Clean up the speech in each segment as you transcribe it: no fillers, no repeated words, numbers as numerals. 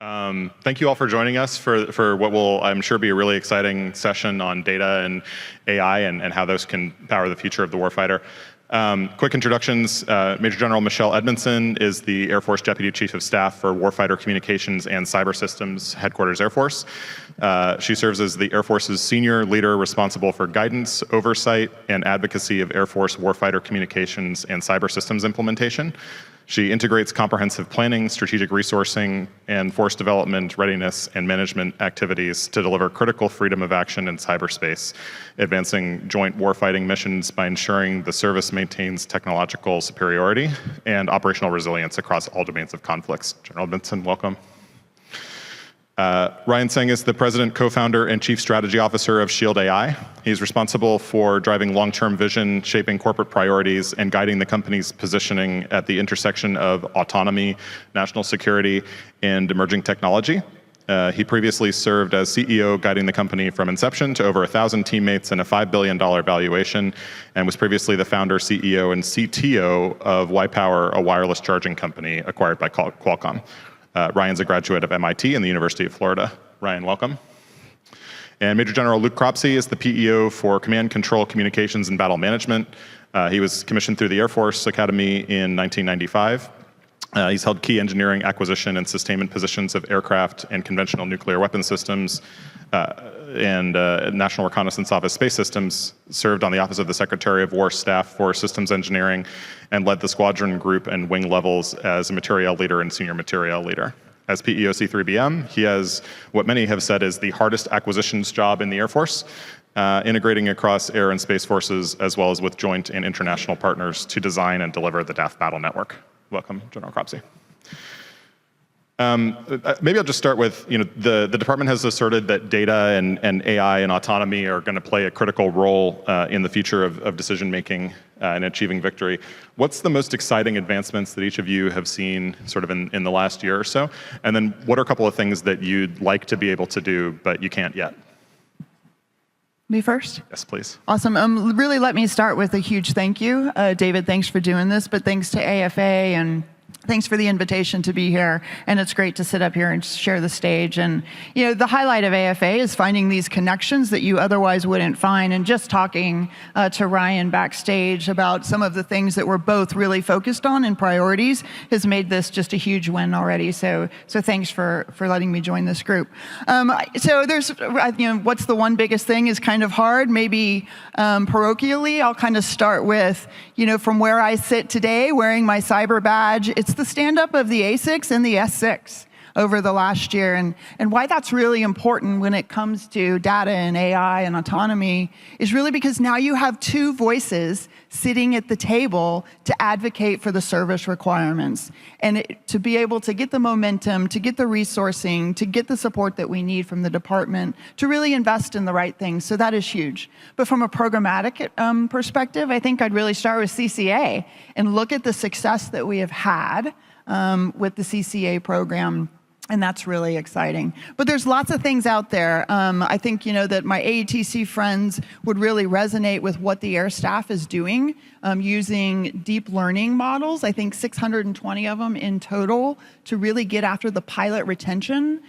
Thank you all for joining us for what will, I'm sure, be a really exciting session on data and AI and how those can power the future of the warfighter. Quick introductions. Major General Michele Edmondson is the Air Force Deputy Chief of Staff for Warfighter Communications and Cyber Systems, Headquarters Air Force. She serves as the Air Force's senior leader responsible for guidance, oversight, and advocacy of Air Force warfighter communications and cyber systems implementation. She integrates comprehensive planning, strategic resourcing, and force development, readiness, and management activities to deliver critical freedom of action in cyberspace, advancing joint warfighting missions by ensuring the service maintains technological superiority and operational resilience across all domains of conflicts. General Edmondson, welcome. Ryan Tseng is the President, Co-founder, and Chief Strategy Officer of Shield AI. He's responsible for driving long-term vision, shaping corporate priorities, and guiding the company's positioning at the intersection of autonomy, national security, and emerging technology. He previously served as CEO, guiding the company from inception to over 1,000 teammates and a $5 billion valuation, and was previously the founder, CEO, and CTO of Y-Power, a wireless charging company acquired by Qualcomm. Ryan's a graduate of MIT and the University of Florida. Ryan, welcome. And Major General Luke Cropsey is the PEO for Command, Control, Communications, and Battle Management. He was commissioned through the Air Force Academy in 1995. He's held key engineering, acquisition, and sustainment positions of aircraft and conventional nuclear weapon systems, and National Reconnaissance Office Space Systems, served on the Office of the Secretary of War Staff for Systems Engineering, and led the squadron group and wing levels as a materiel leader and senior materiel leader. As PEO C3BM, he has what many have said is the hardest acquisitions job in the Air Force, integrating across air and space forces, as well as with joint and international partners to design and deliver the DAF battle network. Welcome, General Cropsey. Maybe I'll just start with, the department has asserted that data and AI and autonomy are going to play a critical role in the future of decision-making and achieving victory. What's the most exciting advancements that each of you have seen sort of in the last year or so? And then what are a couple of things that you'd like to be able to do, but you can't yet? Me first? Yes, please. Awesome. Really let me start with a huge thank you. David, thanks for doing this, but thanks to AFA and thanks for the invitation to be here, and it's great to sit up here and share the stage. And the highlight of AFA is finding these connections that you otherwise wouldn't find, and just talking to Ryan backstage about some of the things that we're both really focused on and priorities has made this just a huge win already. So thanks for letting me join this group. So there's, what's the one biggest thing is kind of hard. Maybe parochially, I'll kind of start with, from where I sit today, wearing my cyber badge. It's the stand-up of the A6 and the S6 over the last year, and why that's really important when it comes to data and AI and autonomy is really because now you have two voices sitting at the table to advocate for the service requirements, and to be able to get the momentum, to get the resourcing, to get the support that we need from the department to really invest in the right things. So that is huge. But from a programmatic perspective, I think I'd really start with CCA and look at the success that we have had with the CCA program. And that's really exciting. But there's lots of things out there. I think that my AETC friends would really resonate with what the Air Staff is doing using deep learning models. I think 620 of them in total to really get after the pilot retention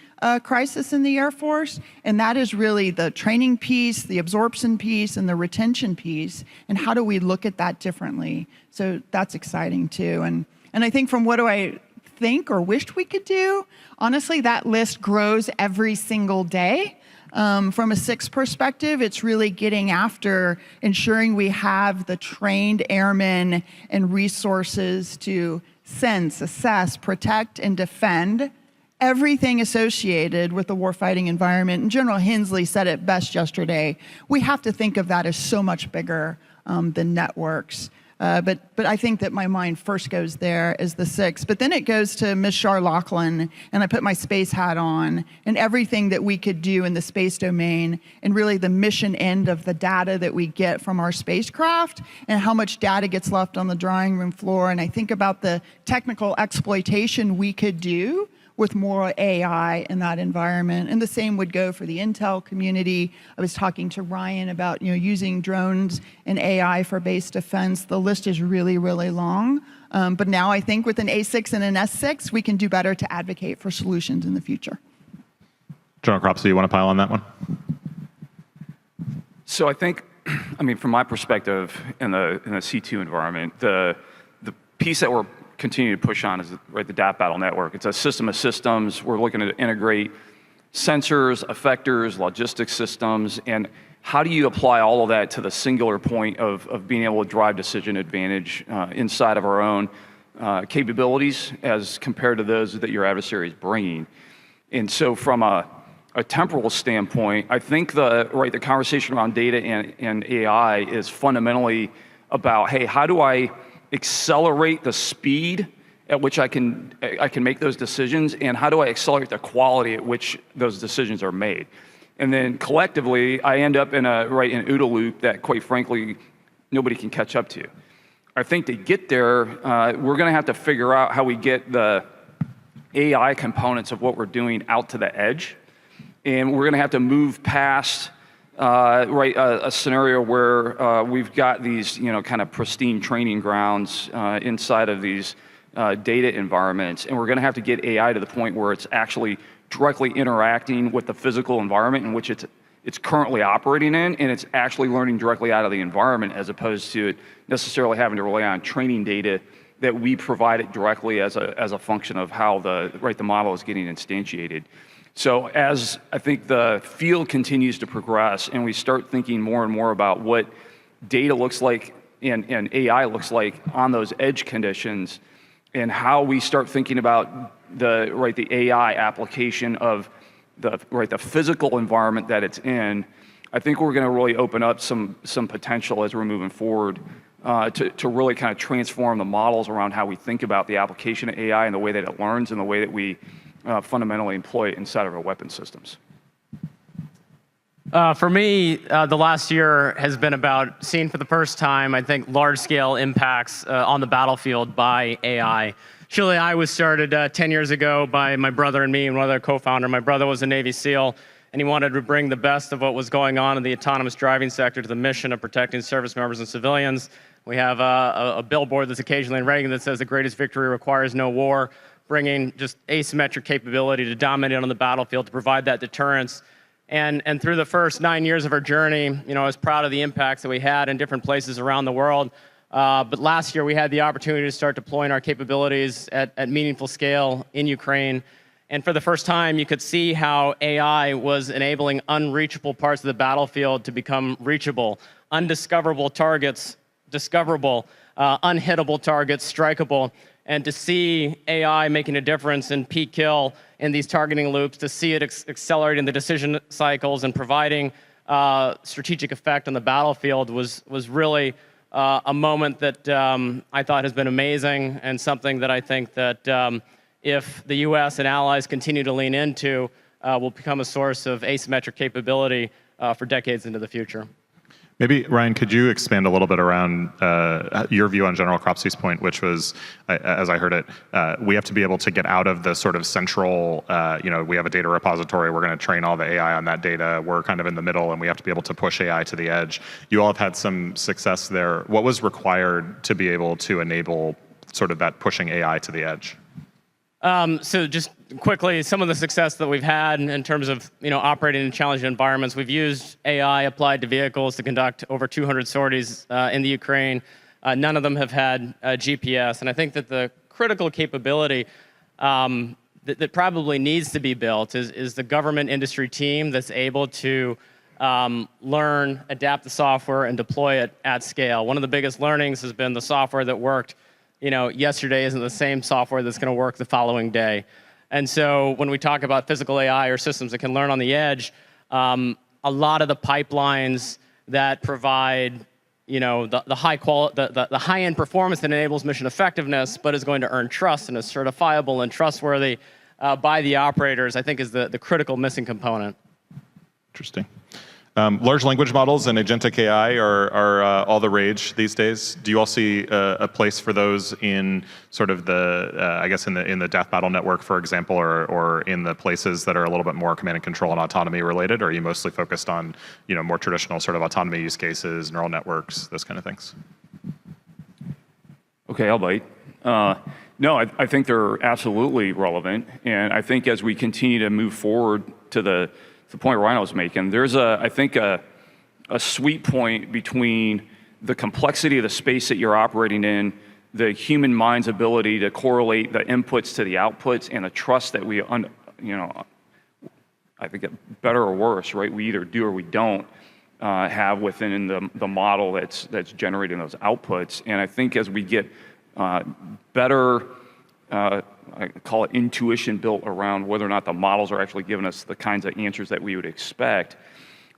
crisis in the Air Force. And that is really the training piece, the absorption piece, and the retention piece. And how do we look at that differently? So that's exciting too. And I think from what do I think or wished we could do, honestly, that list grows every single day. From a SIX perspective, it's really getting after ensuring we have the trained airmen and resources to sense, assess, protect, and defend everything associated with the warfighting environment. And General Hensley said it best yesterday. We have to think of that as so much bigger than networks. But I think that my mind first goes there as the SIX. But then it goes to Ms. Char Lachlan, and I put my space hat on, and everything that we could do in the space domain, and really the mission end of the data that we get from our spacecraft, and how much data gets left on the drawing room floor. And I think about the technical exploitation we could do with more AI in that environment. And the same would go for the Intel community. I was talking to Ryan about using drones and AI for base defense. The list is really, really long. But now I think with an A6 and an S6, we can do better to advocate for solutions in the future. General Cropsey, you want to pile on that one? So I think, from my perspective in the C2 environment, the piece that we're continuing to push on is the DAP battle network. It's a system of systems. We're looking to integrate sensors, effectors, logistics systems, and how do you apply all of that to the singular point of being able to drive decision advantage inside of our own capabilities as compared to those that your adversary is bringing. And so from a temporal standpoint, I think the conversation around data and AI is fundamentally about, hey, how do I accelerate the speed at which I can make those decisions, and how do I accelerate the quality at which those decisions are made? And then collectively, I end up in an OODA loop that, quite frankly, nobody can catch up to. I think to get there, we're going to have to figure out how we get the AI components of what we're doing out to the edge, and we're going to have to move past a scenario where we've got these, kind of pristine training grounds inside of these data environments, and we're going to have to get AI to the point where it's actually directly interacting with the physical environment in which it's currently operating in, and it's actually learning directly out of the environment as opposed to it necessarily having to rely on training data that we provide it directly as a function of how the model is getting instantiated. So as I think the field continues to progress and we start thinking more and more about what data looks like and AI looks like on those edge conditions, and how we start thinking about the AI application of the physical environment that it's in, I think we're going to really open up some potential as we're moving forward to really kind of transform the models around how we think about the application of AI and the way that it learns and the way that we fundamentally employ it inside of our weapon systems. For me, the last year has been about seeing for the first time, I think, large-scale impacts on the battlefield by AI. Shield AI was started 10 years ago by my brother and me and one other co-founder. My brother was a Navy SEAL, and he wanted to bring the best of what was going on in the autonomous driving sector to the mission of protecting service members and civilians. We have a billboard that's occasionally in Reagan that says the greatest victory requires no war, bringing just asymmetric capability to dominate on the battlefield to provide that deterrence. And through the first 9 years of our journey, I was proud of the impacts that we had in different places around the world. But last year, we had the opportunity to start deploying our capabilities at meaningful scale in Ukraine. And for the first time, you could see how AI was enabling unreachable parts of the battlefield to become reachable, undiscoverable targets discoverable, unhittable targets strikeable. And to see AI making a difference in peak kill in these targeting loops, to see it accelerating the decision cycles and providing strategic effect on the battlefield was really a moment that I thought has been amazing, and something that I think that if the US and allies continue to lean into, will become a source of asymmetric capability for decades into the future. Maybe, Ryan, could you expand a little bit around your view on General Cropsey's point, which was, as I heard it, we have to be able to get out of the sort of central, we have a data repository, we're going to train all the AI on that data, we're kind of in the middle, and we have to be able to push AI to the edge. You all have had some success there. What was required to be able to enable sort of that pushing AI to the edge? So just quickly, some of the success that we've had in terms of operating in challenging environments, we've used AI applied to vehicles to conduct over 200 sorties in the Ukraine. None of them have had GPS, and I think that the critical capability that probably needs to be built is the government industry team that's able to learn, adapt the software, and deploy it at scale. One of the biggest learnings has been the software that worked yesterday isn't the same software that's going to work the following day. And so when we talk about physical AI or systems that can learn on the edge, a lot of the pipelines that provide the high-end performance that enables mission effectiveness, but is going to earn trust and is certifiable and trustworthy by the operators, I think is the critical missing component. Interesting. Large language models and agentic AI are all the rage these days. Do you all see a place for those in sort of the, I guess in the death battle network, for example, or in the places that are a little bit more command and control and autonomy related? Or are you mostly focused on, more traditional sort of autonomy use cases, neural networks, those kind of things? Okay, I'll bite. No, I think they're absolutely relevant, and I think as we continue to move forward to the point Ryan was making, there's I think a sweet point between the complexity of the space that you're operating in, the human mind's ability to correlate the inputs to the outputs, and the trust that we, I think better or worse, right? We either do or we don't have within the model that's generating those outputs. And I think as we get better, I call it intuition built around whether or not the models are actually giving us the kinds of answers that we would expect.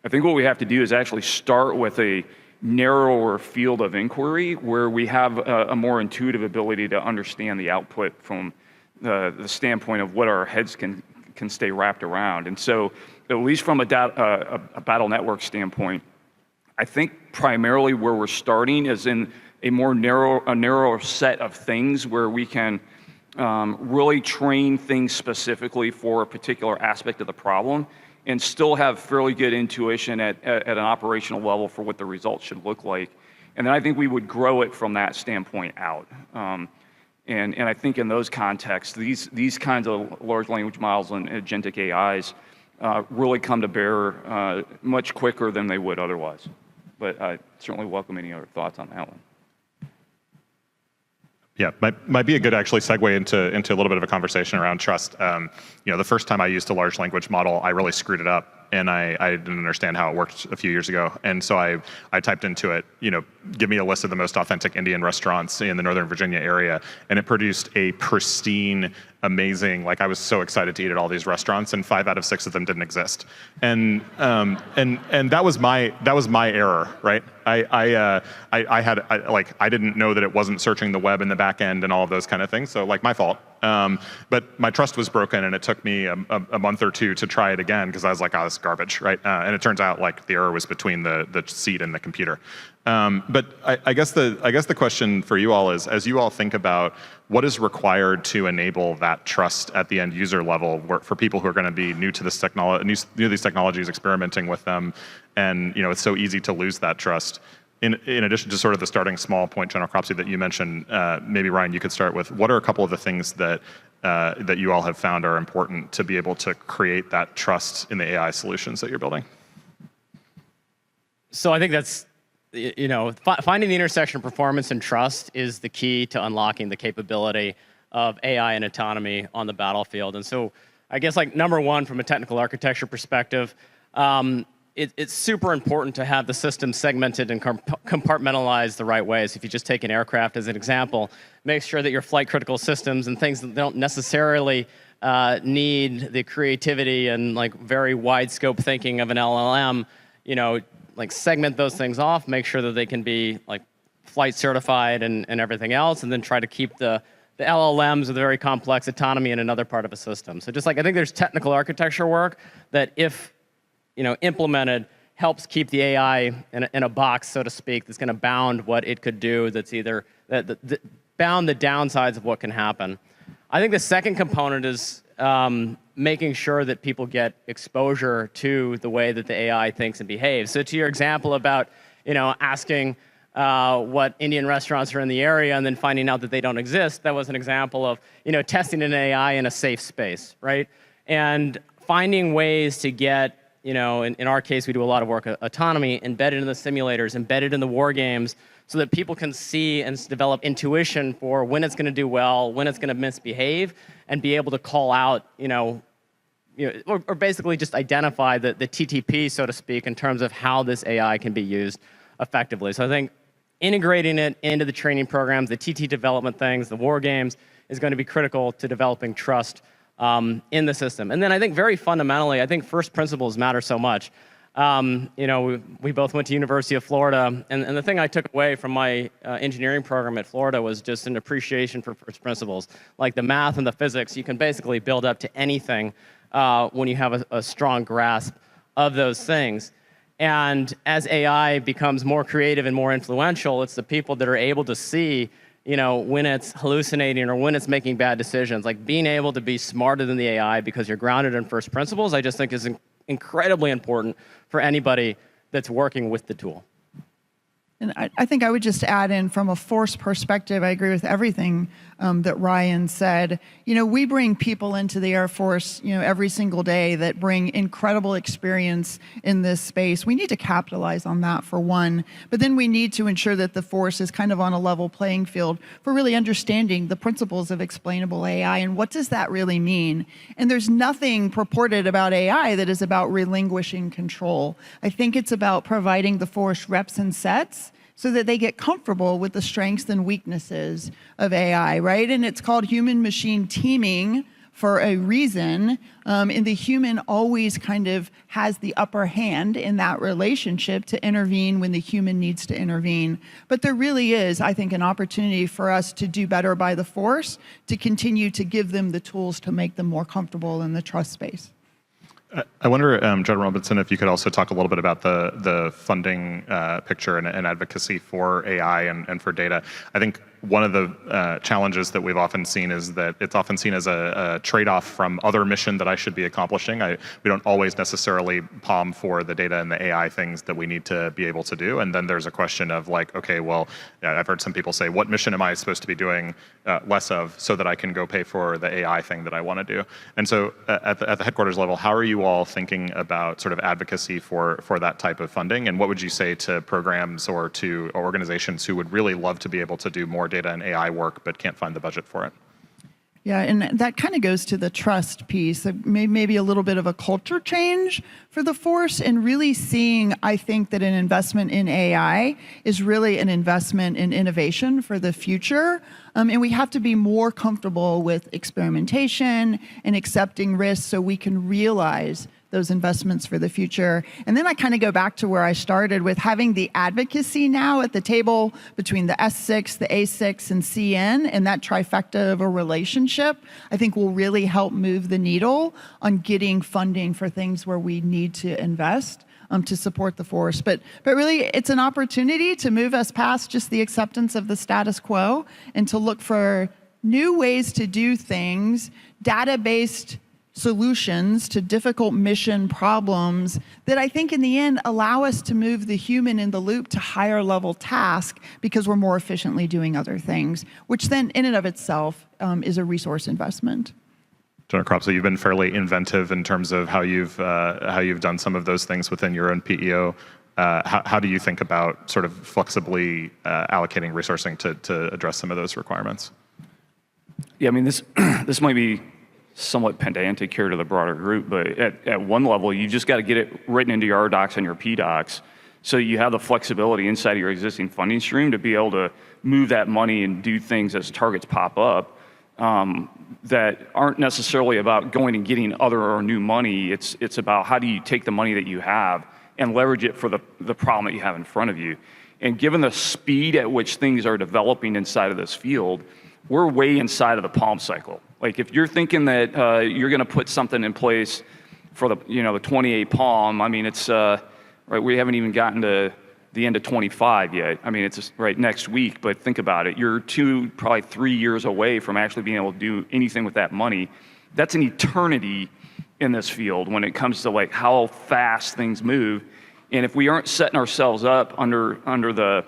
I think what we have to do is actually start with a narrower field of inquiry where we have a more intuitive ability to understand the output from the standpoint of what our heads can stay wrapped around. And so, at least from a battle network standpoint, I think primarily where we're starting is in a narrower set of things where we can really train things specifically for a particular aspect of the problem and still have fairly good intuition at an operational level for what the results should look like. And then I think we would grow it from that standpoint out. And I think in those contexts, these kinds of large language models and agentic AIs really come to bear much quicker than they would otherwise. But I certainly welcome any other thoughts on that one. Yeah, might be a good actually segue into a little bit of a conversation around trust. The first time I used a large language model, I really screwed it up, and I didn't understand how it worked a few years ago. And so I typed into it, give me a list of the most authentic Indian restaurants in the Northern Virginia area, and it produced a pristine, amazing, I was so excited to eat at all these restaurants, and 5 out of 6 of them didn't exist. And that was my error, right? I didn't know that it wasn't searching the web in the back end and all of those kind of things, so my fault. But my trust was broken, and it took me a month or two to try it again because I was like, oh, this is garbage, right? And it turns out the error was between the seat and the computer. But I guess the question for you all is, as you all think about what is required to enable that trust at the end user level for people who are going to be new to this new to these technologies, experimenting with them, and it's so easy to lose that trust. In addition to sort of the starting small point, General Cropsey, that you mentioned, maybe Ryan, you could start with what are a couple of the things that you all have found are important to be able to create that trust in the AI solutions that you're building? So I think that's, finding the intersection of performance and trust is the key to unlocking the capability of AI and autonomy on the battlefield. And so I guess number one, from a technical architecture perspective, it's super important to have the system segmented and compartmentalized the right way. So if you just take an aircraft as an example, make sure that your flight critical systems and things that don't necessarily need the creativity and very wide scope thinking of an LLM, segment those things off, make sure that they can be flight certified and everything else, and then try to keep the LLMs with very complex autonomy in another part of a system. So just I think there's technical architecture work that if implemented, helps keep the AI in a box, so to speak, that's going to bound what it could do, that's either bound the downsides of what can happen. I think the second component is making sure that people get exposure to the way that the AI thinks and behaves. So to your example about asking what Indian restaurants are in the area and then finding out that they don't exist, that was an example of testing an AI in a safe space, right? And finding ways to get, in our case, we do a lot of work, autonomy embedded in the simulators, embedded in the war games, so that people can see and develop intuition for when it's going to do well, when it's going to misbehave, and be able to call out, or basically just identify the TTP, so to speak, in terms of how this AI can be used effectively. So I think integrating it into the training programs, the TT development things, the war games, is going to be critical to developing trust in the system. And then I think very fundamentally, I think first principles matter so much. We both went to University of Florida, and the thing I took away from my engineering program at Florida was just an appreciation for first principles. Like the math and the physics, you can basically build up to anything when you have a strong grasp of those things. And as AI becomes more creative and more influential, it's the people that are able to see, when it's hallucinating or when it's making bad decisions. Like being able to be smarter than the AI because you're grounded in first principles, I just think is incredibly important for anybody that's working with the tool. And I think I would just add in from a force perspective, I agree with everything that Ryan said. We bring people into the Air Force, every single day that bring incredible experience in this space. We need to capitalize on that for one, but then we need to ensure that the force is kind of on a level playing field for really understanding the principles of explainable AI and what does that really mean. And there's nothing purported about AI that is about relinquishing control. I think it's about providing the force reps and sets so that they get comfortable with the strengths and weaknesses of AI, right? And it's called human-machine teaming for a reason. And the human always kind of has the upper hand in that relationship to intervene when the human needs to intervene. But there really is, I think, an opportunity for us to do better by the force, to continue to give them the tools to make them more comfortable in the trust space. I wonder, John Robinson, if you could also talk a little bit about the funding picture and advocacy for AI and for data. I think one of the challenges that we've often seen is that it's often seen as a trade-off from other mission that I should be accomplishing. We don't always necessarily palm for the data and the AI things that we need to be able to do. And then there's a question of like, okay, well, I've heard some people say, what mission am I supposed to be doing less of so that I can go pay for the AI thing that I want to do? And so at the headquarters level, how are you all thinking about sort of advocacy for that type of funding? And what would you say to programs or to organizations who would really love to be able to do more data and AI work but can't find the budget for it? Yeah, and that kind of goes to the trust piece, maybe a little bit of a culture change for the force, and really seeing, I think, that an investment in AI is really an investment in innovation for the future. And we have to be more comfortable with experimentation and accepting risks so we can realize those investments for the future. And then I kind of go back to where I started with having the advocacy now at the table between the S6, the A6, and CN, and that trifecta of a relationship, I think will really help move the needle on getting funding for things where we need to invest to support the force. But really, it's an opportunity to move us past just the acceptance of the status quo and to look for new ways to do things, data-based solutions to difficult mission problems that I think in the end allow us to move the human in the loop to higher level tasks because we're more efficiently doing other things, which then in and of itself is a resource investment. General Cropsey, you've been fairly inventive in terms of how you've done some of those things within your own PEO. How do you think about sort of flexibly allocating resourcing to address some of those requirements? Yeah, I mean, this might be somewhat pedantic here to the broader group, but at one level, you just got to get it written into your RDocs and your PDocs so you have the flexibility inside of your existing funding stream to be able to move that money and do things as targets pop up that aren't necessarily about going and getting other or new money. It's about how do you take the money that you have and leverage it for the problem that you have in front of you. And given the speed at which things are developing inside of this field, we're way inside of the palm cycle. Like if you're thinking that you're going to put something in place for the 28 palm, I mean it's right. We haven't even gotten to the end of 25 yet. I mean it's just right next week. But think about it. You're probably 3 years away from actually being able to do anything with that money. That's an eternity in this field when it comes to like how fast things move. And if we aren't setting ourselves up under the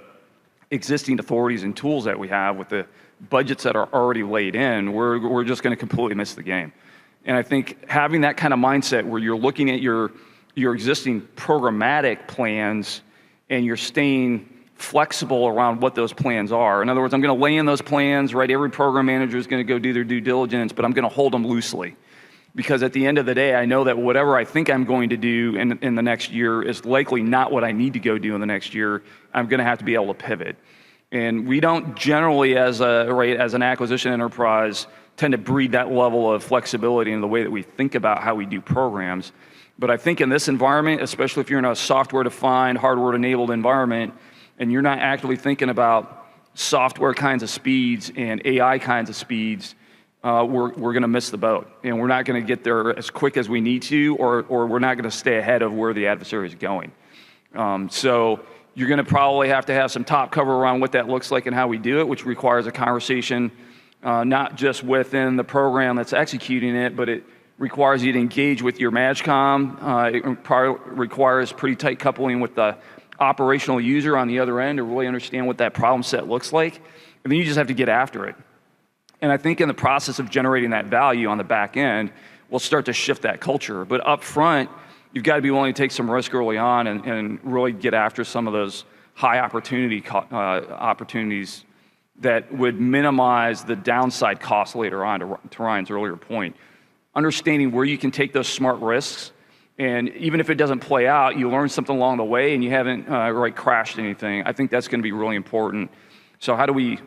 existing authorities and tools that we have with the budgets that are already laid in, we're just going to completely miss the game. And I think having that kind of mindset where you're looking at your existing programmatic plans and you're staying flexible around what those plans are. In other words, I'm going to lay in those plans, right? Every program manager is going to go do their due diligence, but I'm going to hold them loosely. Because at the end of the day, I know that whatever I think I'm going to do in the next year is likely not what I need to go do in the next year. I'm going to have to be able to pivot. And we don't generally, as an acquisition enterprise, tend to breed that level of flexibility in the way that we think about how we do programs. But I think in this environment, especially if you're in a software-defined, hardware-enabled environment, and you're not actively thinking about software kinds of speeds and AI kinds of speeds, we're going to miss the boat. And we're not going to get there as quick as we need to, or we're not going to stay ahead of where the adversary is going. So you're going to probably have to have some top cover around what that looks like and how we do it, which requires a conversation not just within the program that's executing it, but it requires you to engage with your MAGCOM. It requires pretty tight coupling with the operational user on the other end to really understand what that problem set looks like. And then you just have to get after it. And I think in the process of generating that value on the back end, we'll start to shift that culture. But up front, you've got to be willing to take some risk early on and really get after some of those high opportunities that would minimize the downside costs later on, to Ryan's earlier point. Understanding where you can take those smart risks, and even if it doesn't play out, you learn something along the way and you haven't crashed anything. I think that's going to be really important. So how do we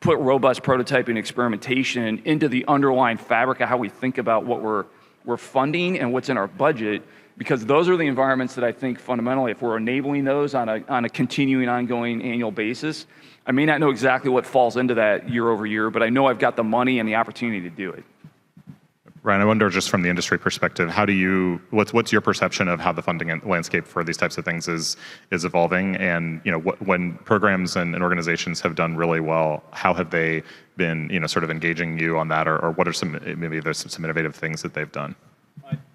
put robust prototyping experimentation into the underlying fabric of how we think about what we're funding and what's in our budget? Because those are the environments that I think fundamentally, if we're enabling those on a continuing, ongoing annual basis, I may not know exactly what falls into that year over year, but I know I've got the money and the opportunity to do it. Ryan, I wonder, just from the industry perspective, what's your perception of how the funding landscape for these types of things is evolving? And when programs and organizations have done really well, how have they been sort of engaging you on that, or what are maybe there's some innovative things that they've done?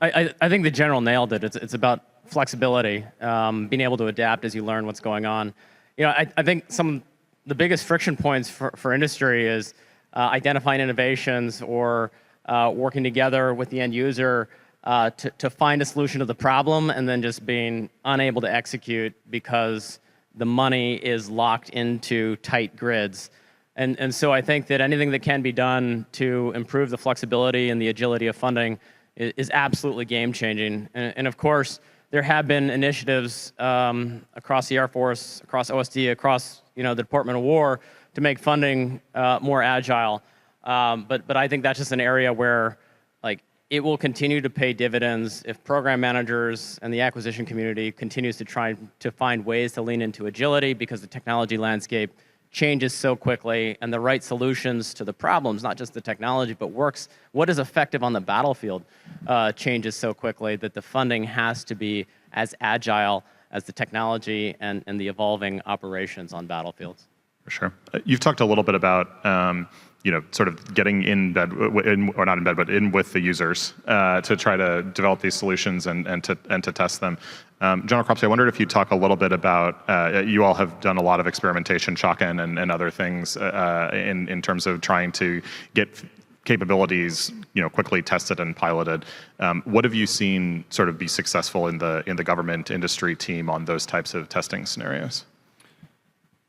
I think the general nailed it. It's about flexibility, being able to adapt as you learn what's going on. I think the biggest friction points for industry is identifying innovations or working together with the end user to find a solution to the problem, and then just being unable to execute because the money is locked into tight grids. And so I think that anything that can be done to improve the flexibility and the agility of funding is absolutely game-changing. And of course, there have been initiatives across the Air Force, across OSD, across the Department of War to make funding more agile. But I think that's just an area where it will continue to pay dividends if program managers and the acquisition community continues to try to find ways to lean into agility, because the technology landscape changes so quickly, and the right solutions to the problems, not just the technology, but what is effective on the battlefield changes so quickly that the funding has to be as agile as the technology and the evolving operations on battlefields. For sure. You've talked a little bit about sort of getting in bed, or not in bed, but in with the users to try to develop these solutions and to test them. General Cropsey, I wondered if you'd talk a little bit about, you all have done a lot of experimentation, Shotgun and other things in terms of trying to get capabilities quickly tested and piloted. What have you seen sort of be successful in the government industry team on those types of testing scenarios?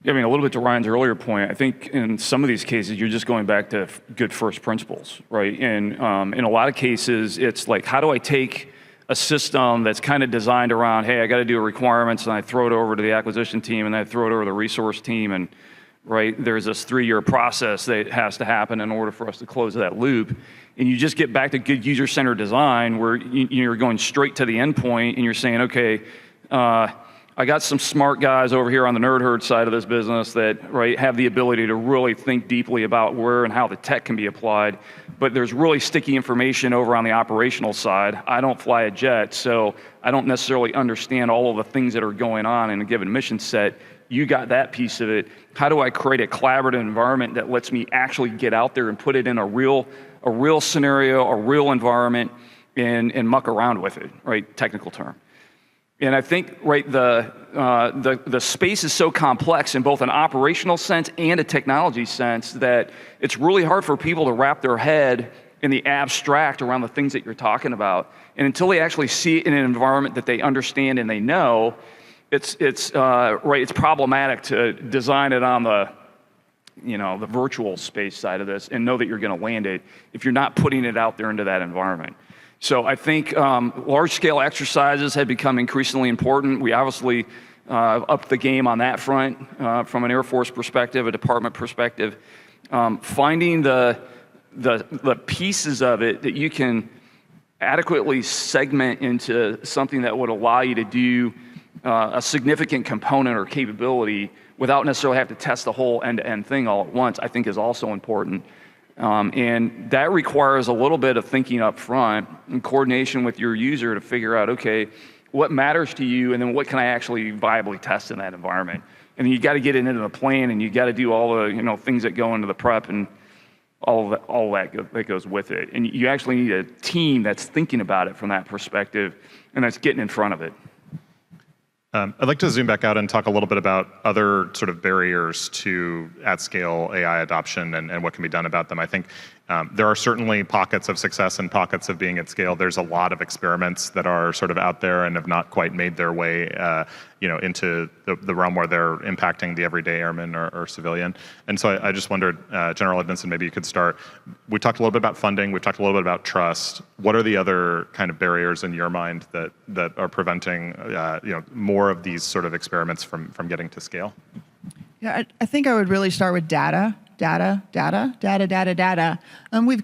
Yeah, I mean, a little bit to Ryan's earlier point, I think in some of these cases, you're just going back to good first principles, right? And in a lot of cases, it's like, how do I take a system that's kind of designed around, hey, I got to do requirements, and I throw it over to the acquisition team, and I throw it over to the resource team, and there's this 3-year process that has to happen in order for us to close that loop. And you just get back to good user-centered design where you're going straight to the endpoint, and you're saying, okay, I got some smart guys over here on the nerd herd side of this business that have the ability to really think deeply about where and how the tech can be applied. But there's really sticky information over on the operational side. I don't fly a jet, so I don't necessarily understand all of the things that are going on in a given mission set. You got that piece of it. How do I create a collaborative environment that lets me actually get out there and put it in a real scenario, a real environment, and muck around with it, technical term. And I think the space is so complex in both an operational sense and a technology sense that it's really hard for people to wrap their head in the abstract around the things that you're talking about. And until they actually see it in an environment that they understand and they know, it's problematic to design it on the virtual space side of this and know that you're going to land it if you're not putting it out there into that environment. So I think large-scale exercises have become increasingly important. We obviously upped the game on that front from an Air Force perspective, a department perspective. Finding the pieces of it that you can adequately segment into something that would allow you to do a significant component or capability without necessarily have to test the whole end-to-end thing all at once, I think is also important. And that requires a little bit of thinking up front in coordination with your user to figure out, okay, what matters to you, and then what can I actually viably test in that environment. And then you got to get it into the plan, and you got to do all the things that go into the prep and all that goes with it. And you actually need a team that's thinking about it from that perspective, and that's getting in front of it. I'd like to zoom back out and talk a little bit about other sort of barriers to at-scale AI adoption and what can be done about them. I think there are certainly pockets of success and pockets of being at scale. There's a lot of experiments that are sort of out there and have not quite made their way into the realm where they're impacting the everyday airman or civilian. And so I just wondered, General Edmondson, maybe you could start. We talked a little bit about funding. We talked a little bit about trust. What are the other kind of barriers in your mind that are preventing more of these sort of experiments from getting to scale? Yeah, I think I would really start with data. We've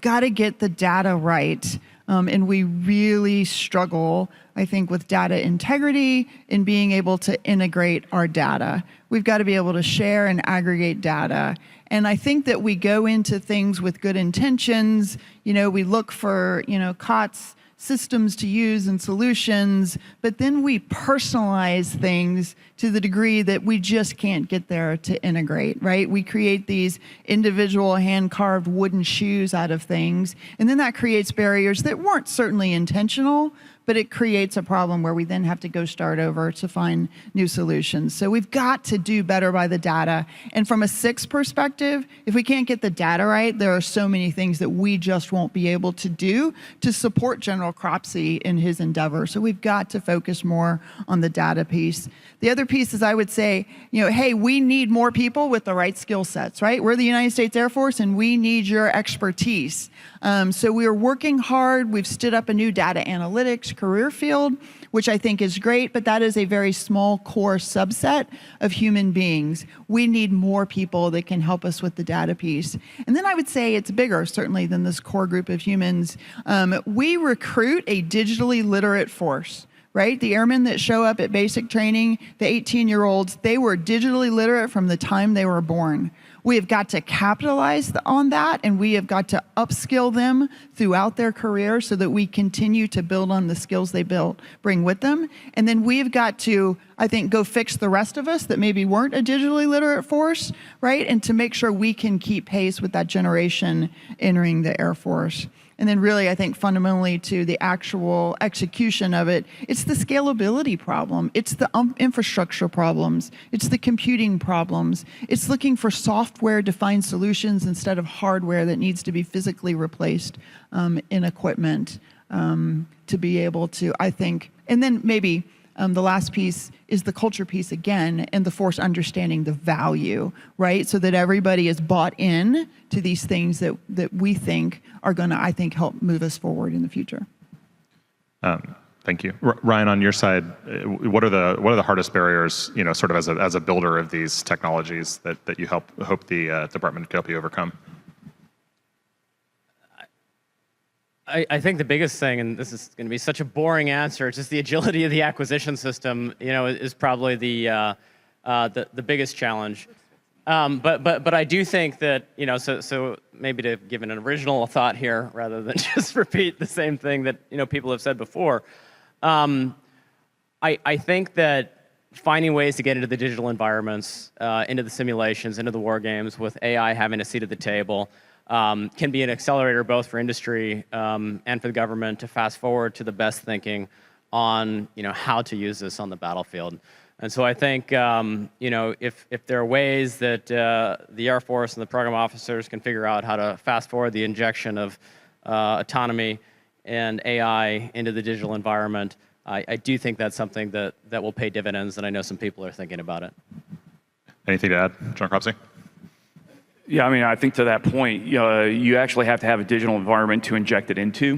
got to get the data right. And we really struggle, I think, with data integrity and being able to integrate our data. We've got to be able to share and aggregate data. And I think that we go into things with good intentions. We look for, COTS systems to use and solutions, but then we personalize things to the degree that we just can't get there to integrate, right? We create these individual hand-carved wooden shoes out of things, and then that creates barriers that weren't certainly intentional, but it creates a problem where we then have to go start over to find new solutions. So we've got to do better by the data. And from a SIX perspective, if we can't get the data right, there are so many things that we just won't be able to do to support General Cropsey in his endeavor. So we've got to focus more on the data piece. The other piece is I would say, hey, we need more people with the right skill sets, right? We're the United States Air Force and we need your expertise. So we are working hard. We've stood up a new data analytics career field, which I think is great, but that is a very small core subset of human beings. We need more people that can help us with the data piece. And then I would say it's bigger, certainly, than this core group of humans. We recruit a digitally literate force. Right? The airmen that show up at basic training, the 18-year-olds, they were digitally literate from the time they were born. We have got to capitalize on that, and we have got to upskill them throughout their career so that we continue to build on the skills they bring with them. And then we've got to, I think, go fix the rest of us that maybe weren't a digitally literate force, right? And to make sure we can keep pace with that generation entering the Air Force. And then really, I think fundamentally to the actual execution of it, it's the scalability problem. It's the infrastructure problems. It's the computing problems. It's looking for software-defined solutions instead of hardware that needs to be physically replaced in equipment to be able to, I think, and then maybe the last piece is the culture piece again, and the force understanding the value, right? So that everybody is bought in to these things that we think are going to, I think, help move us forward in the future. Thank you, Ryan. On your side, what are the hardest barriers, sort of as a builder of these technologies that you hope the department can help you overcome? I think the biggest thing, and this is going to be such a boring answer, it's just the agility of the acquisition system, is probably the biggest challenge. But I do think that, so maybe to give an original thought here rather than just repeat the same thing that people have said before. I think that finding ways to get into the digital environments, into the simulations, into the war games, with AI having a seat at the table, can be an accelerator both for industry and for the government to fast forward to the best thinking on how to use this on the battlefield. And so I think if there are ways that the Air Force and the program officers can figure out how to fast forward the injection of autonomy and AI into the digital environment, I do think that's something that will pay dividends, and I know some people are thinking about it. Anything to add, John Cropsey? Yeah, I mean, I think to that point, you actually have to have a digital environment to inject it into,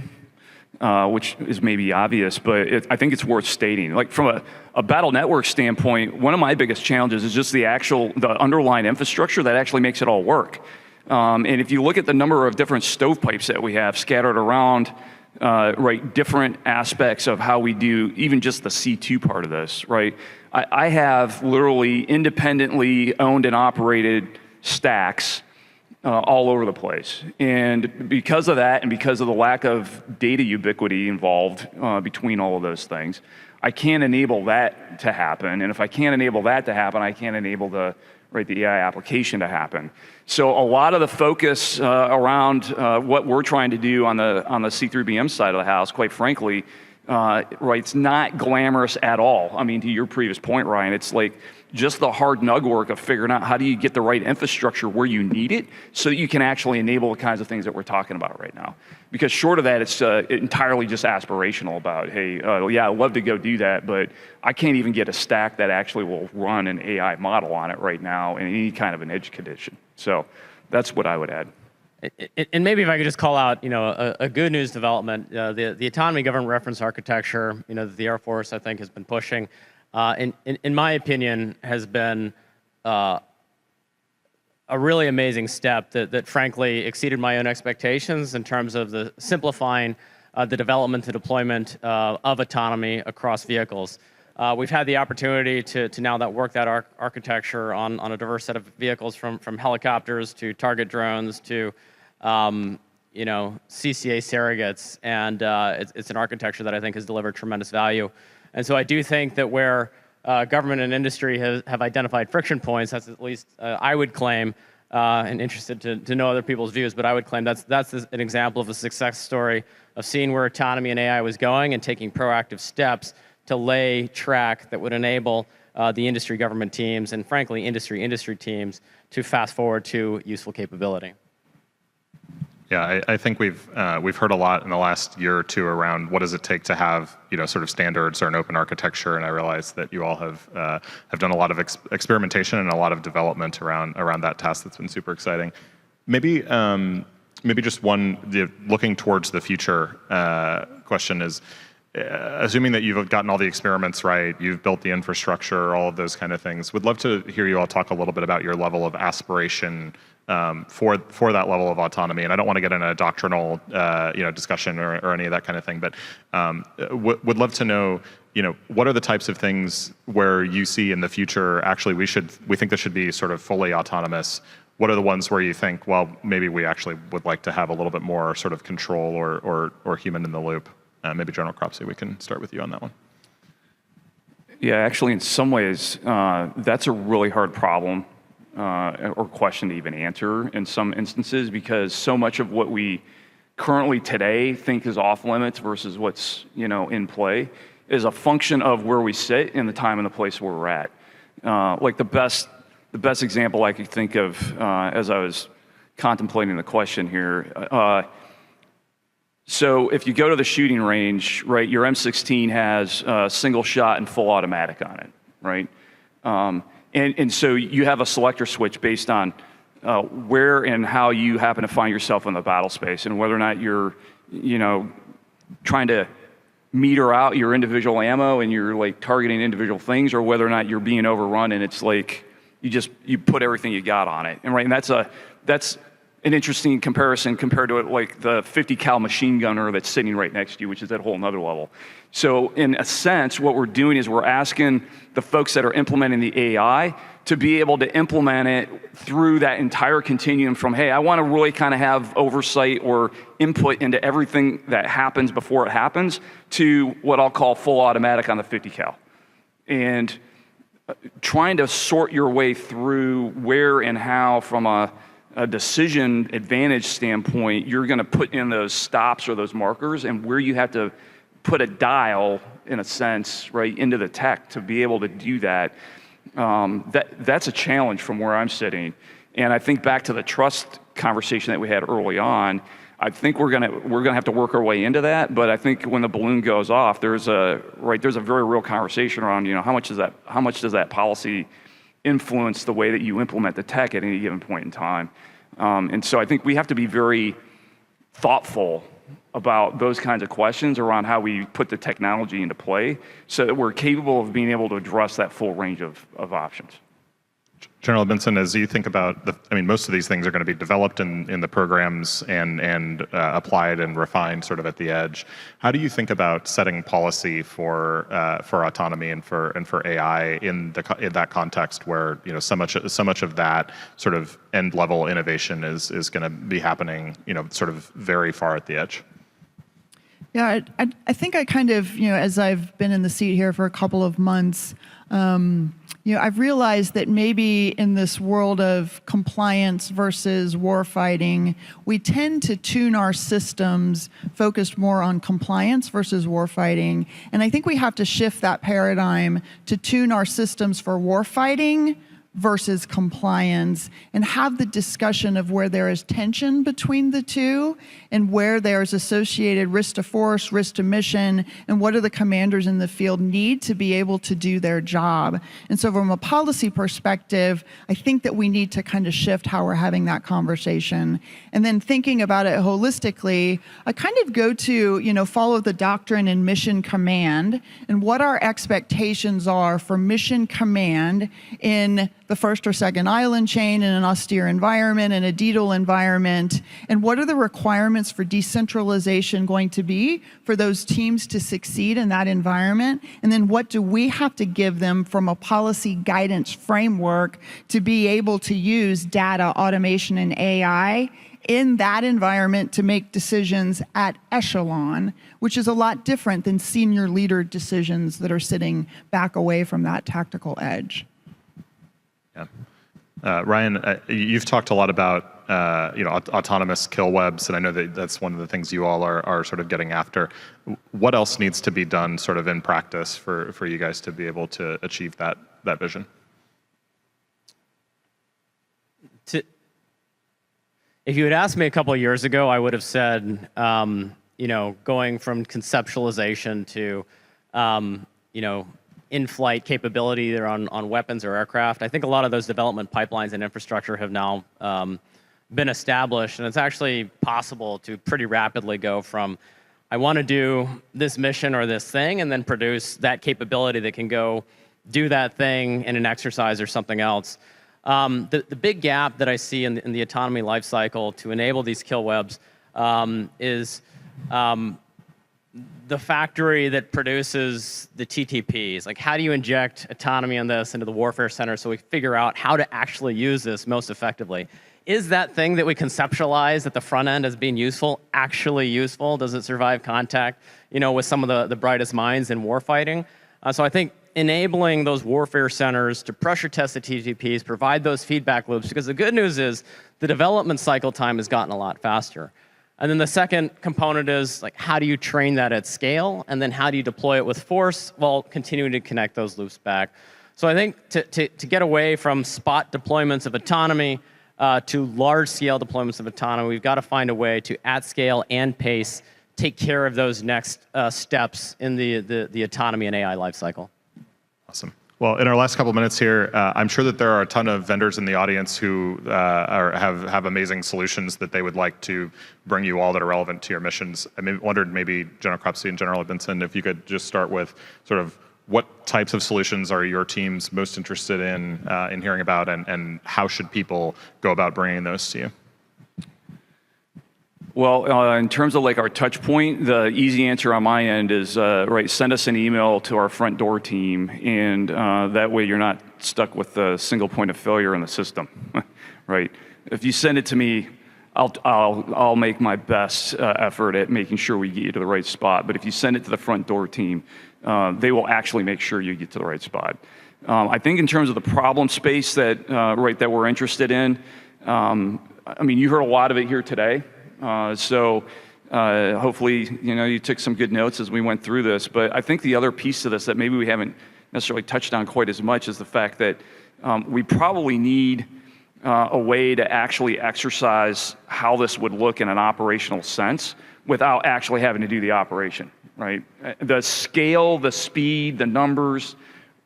which is maybe obvious, but I think it's worth stating. Like from a battle network standpoint, one of my biggest challenges is just the underlying infrastructure that actually makes it all work. And if you look at the number of different stovepipes that we have scattered around, right, different aspects of how we do even just the C2 part of this, right? I have literally independently owned and operated stacks all over the place. And because of that, and because of the lack of data ubiquity involved between all of those things, I can't enable that to happen. And if I can't enable that to happen, I can't enable the AI application to happen. So a lot of the focus around what we're trying to do on the C3BM side of the house, quite frankly, it's not glamorous at all. I mean, to your previous point, Ryan, it's like just the hard nug work of figuring out how do you get the right infrastructure where you need it so that you can actually enable the kinds of things that we're talking about right now. Because short of that, it's entirely just aspirational about, hey, yeah, I'd love to go do that, but I can't even get a stack that actually will run an AI model on it right now in any kind of an edge condition. So that's what I would add. And maybe if I could just call out, a good news development, the autonomy government reference architecture, that the Air Force, I think, has been pushing, in my opinion, has been a really amazing step that frankly exceeded my own expectations in terms of the simplifying the development and deployment of autonomy across vehicles. We've had the opportunity to now work that architecture on a diverse set of vehicles, from helicopters to target drones to CCA surrogates, and it's an architecture that I think has delivered tremendous value. And so I do think that where government and industry have identified friction points, that's at least I would claim, and interested to know other people's views, but I would claim that's an example of a success story of seeing where autonomy and AI was going and taking proactive steps to lay track that would enable the industry government teams and frankly industry teams to fast forward to useful capability. Yeah, I think we've heard a lot in the last year or two around what does it take to have sort of standards or an open architecture, and I realize that you all have done a lot of experimentation and a lot of development around that task that's been super exciting. Maybe just one looking towards the future question is, assuming that you've gotten all the experiments right, you've built the infrastructure, all of those kind of things, would love to hear you all talk a little bit about your level of aspiration for that level of autonomy. And I don't want to get in a doctrinal discussion or any of that kind of thing, but would love to know what are the types of things where you see in the future actually we think this should be sort of fully autonomous. What are the ones where you think, well, maybe we actually would like to have a little bit more sort of control or human in the loop? Maybe General Cropsey, we can start with you on that one. Yeah, actually, in some ways, that's a really hard problem or question to even answer in some instances, because so much of what we currently today think is off limits versus what's in play is a function of where we sit in the time and the place where we're at. Like the best example I could think of as I was contemplating the question here. So if you go to the shooting range, right, your M16 has single shot and full automatic on it, right? And so you have a selector switch based on where and how you happen to find yourself in the battle space, and whether or not you're, trying to meter out your individual ammo and you're like targeting individual things, or whether or not you're being overrun and it's like you put everything you got on it. And right, and that's an interesting comparison compared to like the 50 cal machine gunner that's sitting right next to you, which is at a whole nother level. So in a sense, what we're doing is we're asking the folks that are implementing the AI to be able to implement it through that entire continuum from, hey, I want to really kind of have oversight or input into everything that happens before it happens, to what I'll call full automatic on the 50 cal. And trying to sort your way through where and how from a decision advantage standpoint, you're going to put in those stops or those markers, and where you have to put a dial, in a sense, right, into the tech to be able to do that. That's a challenge from where I'm sitting. And I think back to the trust conversation that we had early on, I think we're gonna have to work our way into that. But I think when the balloon goes off, there's a very real conversation around, how much does that policy influence the way that you implement the tech at any given point in time. And so I think we have to be very thoughtful about those kinds of questions around how we put the technology into play so that we're capable of being able to address that full range of options. General Edmondson, as you think about most of these things are going to be developed in the programs and applied and refined sort of at the edge. How do you think about setting policy for autonomy and for AI in that context where so much of that sort of end level innovation is going to be happening sort of very far at the edge? Yeah, I think I kind of, as I've been in the seat here for a couple of months, I've realized that maybe in this world of compliance versus warfighting, we tend to tune our systems focused more on compliance versus warfighting. And I think we have to shift that paradigm to tune our systems for warfighting versus compliance and have the discussion of where there is tension between the two and where there's associated risk to force, risk to mission, and what do the commanders in the field need to be able to do their job. And so from a policy perspective, I think that we need to kind of shift how we're having that conversation. And then thinking about it holistically, I kind of go to, follow the doctrine in mission command and what our expectations are for mission command in the first or second island chain in an austere environment, in a DDoL environment, and what are the requirements for decentralization going to be for those teams to succeed in that environment? And then what do we have to give them from a policy guidance framework to be able to use data, automation, and AI in that environment to make decisions at echelon, which is a lot different than senior leader decisions that are sitting back away from that tactical edge. Ryan, you've talked a lot about autonomous kill webs, and I know that that's one of the things you all are sort of getting after. What else needs to be done sort of in practice for you guys to be able to achieve that vision? If you had asked me a couple of years ago, I would have said, going from conceptualization to, in-flight capability either on weapons or aircraft. I think a lot of those development pipelines and infrastructure have now been established, and it's actually possible to pretty rapidly go from, I want to do this mission or this thing, and then produce that capability that can go do that thing in an exercise or something else. The big gap that I see in the autonomy lifecycle to enable these kill webs is the factory that produces the TTPs. Like, how do you inject autonomy in this into the warfare center so we figure out how to actually use this most effectively? Is that thing that we conceptualize at the front end as being useful actually useful? Does it survive contact, with some of the brightest minds in warfighting? So I think enabling those warfare centers to pressure test the TTPs, provide those feedback loops, because the good news is the development cycle time has gotten a lot faster. And then the second component is, like, how do you train that at scale? And then how do you deploy it with force while continuing to connect those loops back? So I think to get away from spot deployments of autonomy to large-scale deployments of autonomy, we've got to find a way to, at scale and pace, take care of those next steps in the autonomy and AI lifecycle. Awesome. Well, in our last couple minutes here, I'm sure that there are a ton of vendors in the audience who have amazing solutions that they would like to bring you all that are relevant to your missions. I wondered maybe General Cropsey and General Edmondson, if you could just start with sort of what types of solutions are your teams most interested in hearing about, and how should people go about bringing those to you? Well, in terms of like our touch point, the easy answer on my end is, send us an email to our front door team, and that way you're not stuck with a single point of failure in the system, right? If you send it to me, I'll make my best effort at making sure we get you to the right spot. But if you send it to the front door team, they will actually make sure you get to the right spot. I think in terms of the problem space that we're interested in, you heard a lot of it here today. So hopefully, you took some good notes as we went through this. But I think the other piece to this that maybe we haven't necessarily touched on quite as much is the fact that we probably need a way to actually exercise how this would look in an operational sense without actually having to do the operation, right? The scale, the speed, the numbers,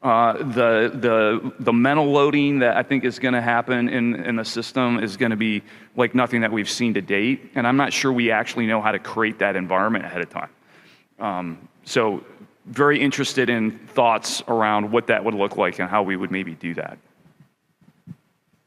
the mental loading that I think is going to happen in the system is going to be like nothing that we've seen to date, and I'm not sure we actually know how to create that environment ahead of time. So very interested in thoughts around what that would look like and how we would maybe do that.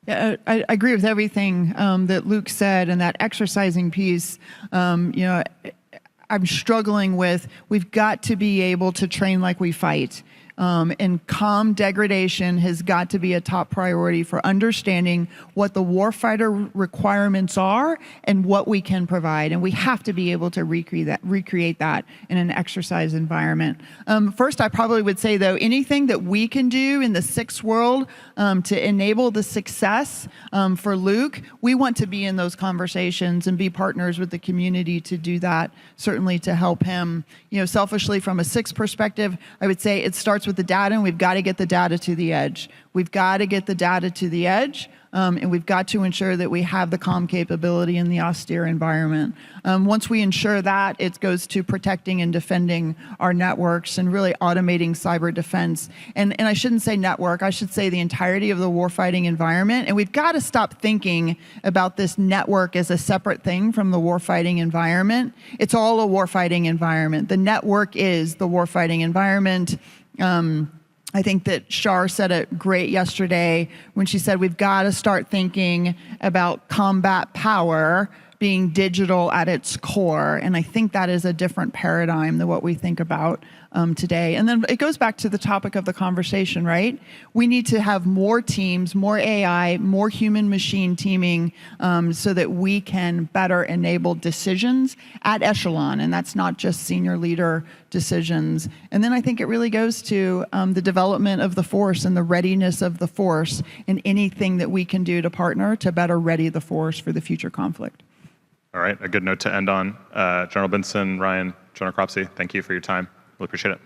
Yeah, I agree with everything that Luke said, and that exercising piece. I'm struggling with. We've got to be able to train like we fight. And calm degradation has got to be a top priority for understanding what the warfighter requirements are and what we can provide. And we have to be able to recreate that in an exercise environment. First, I probably would say, though, anything that we can do in the sixth world to enable the success for Luke, we want to be in those conversations and be partners with the community to do that, certainly to help him. Selfishly, from a sixth perspective, I would say it starts with the data, and we've got to get the data to the edge. We've got to get the data to the edge, and we've got to ensure that we have the comm capability in the austere environment. Once we ensure that, it goes to protecting and defending our networks and really automating cyber defense. And I shouldn't say network, I should say the entirety of the warfighting environment. And we've got to stop thinking about this network as a separate thing from the warfighting environment. It's all a warfighting environment. The network is the warfighting environment. I think that Shar said it great yesterday when she said we've got to start thinking about combat power being digital at its core. And I think that is a different paradigm than what we think about today. And then it goes back to the topic of the conversation, right? We need to have more teams, more AI, more human-machine teaming so that we can better enable decisions at echelon. And that's not just senior leader decisions. And then I think it really goes to the development of the force and the readiness of the force and anything that we can do to partner to better ready the force for the future conflict. All right, a good note to end on. General Benson, Ryan, General Cropsey, thank you for your time. Really appreciate it.